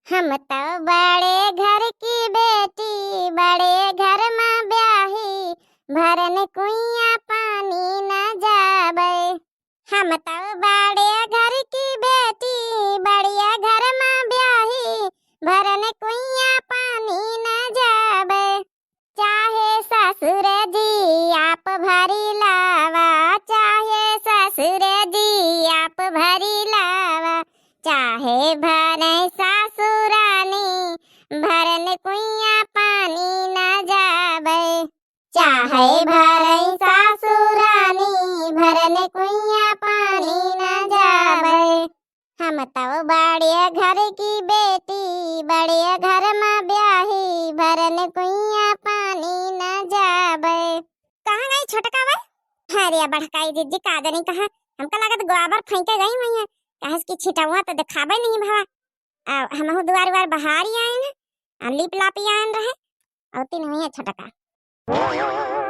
हम तो बड़े घर की बेटी, बड़े घर में ब्याही, भरन कुइया पानी न जाबे। हम तो बड़े घर की बेटी, बड़े घर में ब्याही, भरन कुइया पानी न जाबे। चाहे ससुर जी आप भरी लावा, चाहे ससुर जी आप भरी लावा, चाहे भरे सासुरानी, भरन कुइया पानी न जाबे। चाहे भरे सासुरानी, भरन कुइया पानी न जाबे। हम तो बड़े घर की बेटी, बड़े घर में ब्याही, भरन कुइया पानी न जाबे। कहाँ गई छोटका भाई? अरे बड़काई दीदी का नहीं कहा, हमका लगत गोबर फेंके गई हुई है। कहा कि छिटवा तो दिखाबे नहीं भवा। हम दुआर वार बहार ही आए ना, लिप लाप ही आन रहे और तीन हुई है छोटका।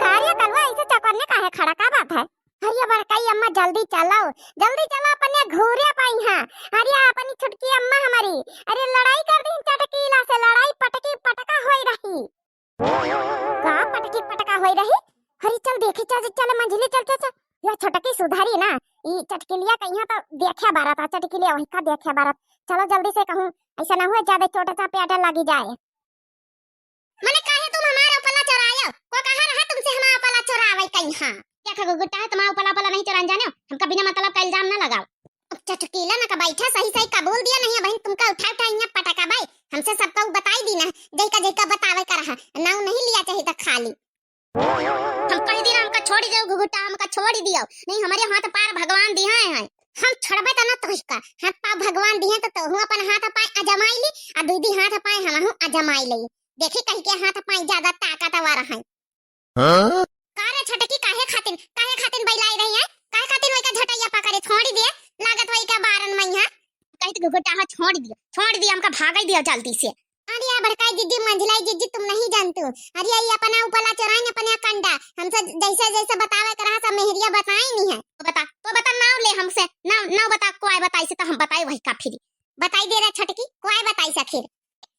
कार्य करवा ऐसे चक्कर में काहे खड़ा, का बात है? हरिया बड़काई अम्मा जल्दी चलो, जल्दी चलो, अपने घूरे पाई हां। हरिया अपनी छुटकी अम्मा हमारी, अरे लड़ाई कर दी चटकीला से, लड़ाई पटकी पटका होई रही। का पटकी पटका होई रही? हरी चल देखे, चल चल मंझली चल चल चल। यह छटकी सुधारी ना, ई चटकिलिया कहिया तो देखे बारत, चटकिलिया वही का देखे बारत। चलो जल्दी से कहूं, ऐसा ना हो ज्यादा छोटा सा पेटा लगी जाए। मने काहे तुम हमारा पला चुरायो? को कहा रहा तुमसे हमारा पला चुरावे कहिया? क्या खगो गुट्टा है तुम्हारा पला पला नहीं चुरान जाने हो? हमका बिना मतलब का इल्जाम ना लगाओ। अब चटकीला ना का बैठा सही सही कबूल दिया नहीं है बहन, तुमका उठा उठा इन्हें पटका भाई। हमसे सबका बताई दी ना, जैका जैका बतावे का रहा, नाउ नहीं लिया चाहिए था खाली। हम कह दी ना हमका छोड़ दियो घुघुटा, हमका छोड़ दियो। नहीं हमारे हाथ पार भगवान दिए हैं। हम छोड़बे त ना तोहिका, हाथ पार भगवान दिए तो तोहू अपन हाथ पाय अजमाई ली, आ दीदी हाथ पाय हमहू अजमाई ली। देखी कहीं के हाथ पाय ज्यादा ताकतवर है। हां कारे छटकी काहे खातिन बैलाई रही है? काहे खातिन वई का झटैया पकड़े छोड़ दिए, लागत वई का बारन मैया कहीं तो घुघुटा छोड़ दियो हमका भागाई दियो जल्दी से। अरे यार बड़काई दीदी, मंझलाई दीदी तुम नहीं जानते हो। अरे ये अपना उपला चोराई ने अपने कंडा हमसे जैसे जैसे बतावे कर रहा सब मेहरिया बताई नहीं है। तो बता नाम ले हमसे, नाम बता, कोई बताई से तो हम बताई वही का फिर बताई दे रहा छटकी, कोई बताई से फिर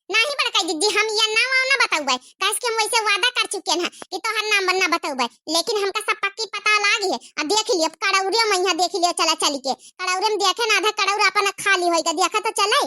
नहीं बड़काई दीदी, हम ये नाम ना बताऊबे, काहे कि हम वैसे वादा कर चुके हैं कि तो हर नाम बनना बताऊबे। लेकिन हमका सब पक्की पता लागी है। अब देख लियो कड़ौरे मैया, देख लियो चला चली के कड़ौरे में देखे ना, आधा कड़ौरा अपन खाली होइगा, देखा तो चले।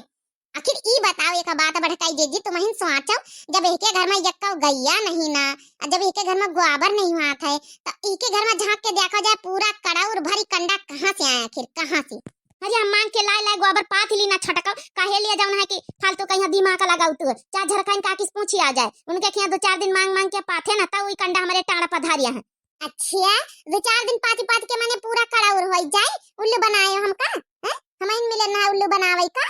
आखिर ई बताओ एक बात बड़काई दीदी, तुम ही सोचो, जब एक घर में यक्का गैया नहीं ना, जब एक घर में गोबर नहीं हुआ था, तो एक घर में झांक के देखा जाए पूरा कड़ौर भरी कंडा कहां से आया, आखिर कहां से? अरे हम मांग के लाए गोबर पाथ ली ना छटका, काहे लिया जाऊन है कि फालतू कहीं दिमाग लगाऊ तू, चार झरखाइन का किस पूछी आ जाए, उनके खिया 2-4 दिन मांग मांग के पाथे ना, तब वही कंडा हमारे टाड़ा पधारिया है। अच्छा 2-4 दिन पाती पाती के माने पूरा कड़ौर हो जाए, उल्लू बनाए हम का हैं? हमें मिले ना उल्लू बनावे का।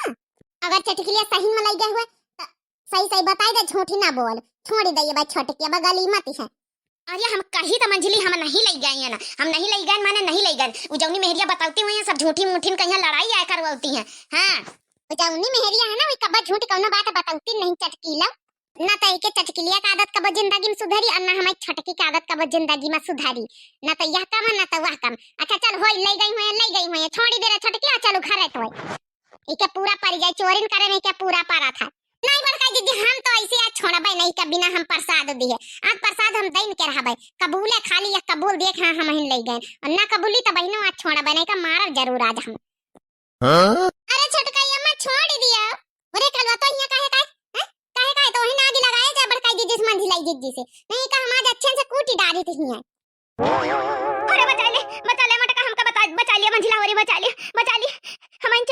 अगर चटकिलिया सही में लग गए हुए तो सही सही बताई दे, झूठी ना बोल, छोड़ दे ये बात छटकिया बगली मत है। अरे हम कही तो मंजली हम नहीं ले गए हैं ना, हम नहीं ले गए माने नहीं ले गए। उजौनी मेहरिया बताती हुई है सब झूठी मूठी कहीं लड़ाई आया करवाती हैं। हां उजौनी मेहरिया है ना, वही कब झूठ कौन बात बताती नहीं चटकीला ना, तो एक चटकिलिया का आदत कब जिंदगी में सुधारी और ना हमारी छटकी की आदत कब जिंदगी में सुधारी, ना तो यह कम ना तो वह कम। अच्छा चल होई ले गई हुई छोड़ी दे रहा छटकिया, चलो घर तो इके पूरा पड़ जाए, चोरिन करे नहीं क्या पूरा पारा था। नहीं बड़काई दीदी हम तो ऐसे आज छोड़बे नहीं के बिना हम प्रसाद दिए, आज प्रसाद हम देन के रहबे, कबूले खाली या कबूल देख हां हम ही ले गए और ना कबूली तो बहिनो आज छोड़बे नहीं का मारब जरूर आज हम। हां अरे छटकाई अम्मा छोड़ दिया, अरे कलवा तो यहाँ काहे तो ही नागी लगाए जा बड़काई दीदी से मंझिलाई दीदी से, नहीं का हम आज अच्छे से कूटी डाली थी यहाँ। अरे बचा ले मटका, हमका बचा लिया मंझिला, होरी बचा लिया हमें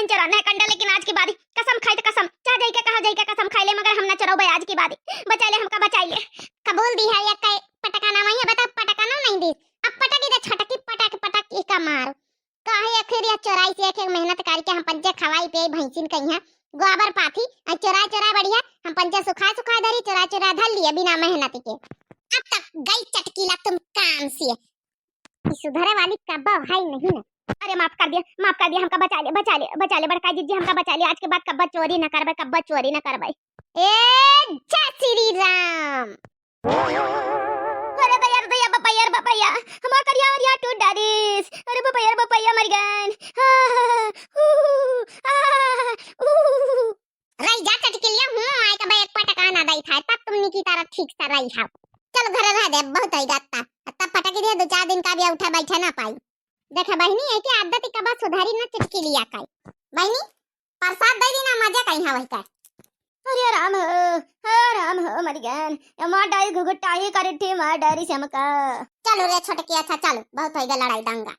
चराना है कंडा, लेकिन आज की बारी कसम खाई तो कसम चाह जाई के कहा जाई के कसम खाई ले, मगर हम ना चराओ आज की बारी, बचा ले हमका बचा ले। कबूल दी है एक पटका ना वही बता, पटका ना नहीं दी, अब पटकी दे छटकी पटक का मार काहे आखिर या चोराई से एक मेहनत करके हम पंचे खवाई पे भैंसिन कहिया गोबर पाथी चोरा बढ़िया हम पंचे सुखा धरी चोरा धर लिए बिना मेहनत के। अब तक गई चटकीला तुम काम से, सुधरे वाली कब्बा भाई नहीं ना। अरे माफ कर दिया हमका बचा ले बड़का जीजी, हमका बचा लिया, आज के बाद कब्बा चोरी न करबे। ए जय श्री राम। अरे भैया बपैया हमार करिया टूट डारिस, अरे बपैया मर गन। रही लड़ाई था तब तुमने की तरह ठीक से रही है। चलो घर रह दे बहुत ही गाता तब पटक दिया 2-4 दिन का भी उठा बैठा ना पाई। देखा बहनी है कि आदत का बात सुधारी ना चिटकी लिया काई बहनी प्रसाद दे दी ना मजा कहीं हवई का। अरे राम हो मर गन मां डाई घुघटाई करे थे मां डारी समका। चलो रे छोटकी अच्छा चलो बहुत हो गया लड़ाई दंगा।